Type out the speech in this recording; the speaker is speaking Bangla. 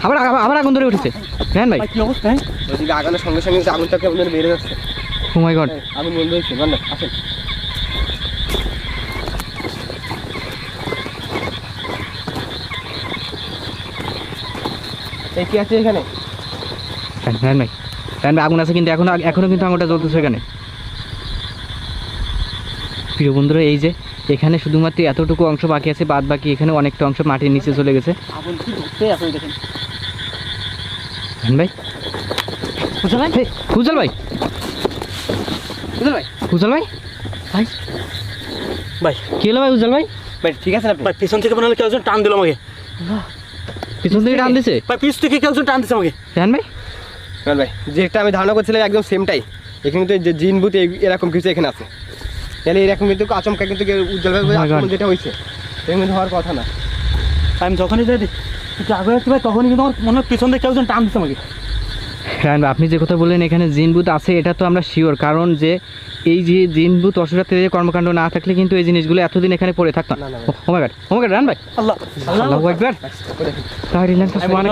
আবার আবার আগুন ধরে উঠেছে রায়হান ভাই। কি অবস্থা? ওইদিকে আগানোর সঙ্গে সঙ্গে আগুনটা কেমন যেন বেড়ে যাচ্ছে। ও মাই গড, আগুন বন্ধ হয়েছে। বন্ধ আসেন। এই কি আছে এখানে? রায়হান ভাই আগুন আছে কিন্তু এখনো কিন্তু আগুনটা জ্বলতেছে এখানে। প্রিয় বন্ধুরা, এই যে এখানে শুধুমাত্র এতটুকু অংশ বাকি আছে, বাদ বাকি এখানে অনেকটা অংশ মাটির নিচে চলে গেছে। আগুন কি ধরতে আছে দেখেন। রায়হান ভাই, বুঝলেন ভাই? উজ্জ্বল ভাই, বুঝলেন ভাই? উজ্জ্বল ভাই, ভাই ভাই কি হলো ভাই? উজ্জ্বল ভাই ভাই ঠিক আছে আপনি? ভাই পিছন থেকে মনে হলো কেউ একজন টান দিল আমাকে। পিছন থেকে টান দিছে ভাই পিছ থেকে কেউ একজন টান দিছে আমাকে। রায়হান ভাই। বল ভাই, যেটা আমি ধারণা করছিলাম একদম সেমটাই। এখানে তো যে জিন ভূত এরকম কিছু এখানে আছে। তাহলে এরকম কিন্তু আচমকা কিন্তু উজ্জ্বল ভাই Oh my God. আক্রমণ যেটা হয়েছে এরকম কিন্তু হওয়ার কথা না। আমি যখনই যাই একটু আগে যাচ্ছি ভাই, তখনই কিন্তু আমার মনে হয় পিছন থেকে কেউ একজন টান দিছে আমাকে। রায়হান ভাই, আপনি যে কথা বললেন এখানে জিন ভূত আছে, এটা তো আমরা শিওর, কারণ যে এই যে জিন ভূত অসুরাতে কর্মকাণ্ড না থাকলে কিন্তু এই জিনিসগুলো এতদিন এখানে পড়ে থাকতো না। ও মাই গড, রায়হান ভাই, আল্লাহ আল্লাহু আকবার। ওই দেখুন। লা ইলাহা ইল্লাল্লাহ।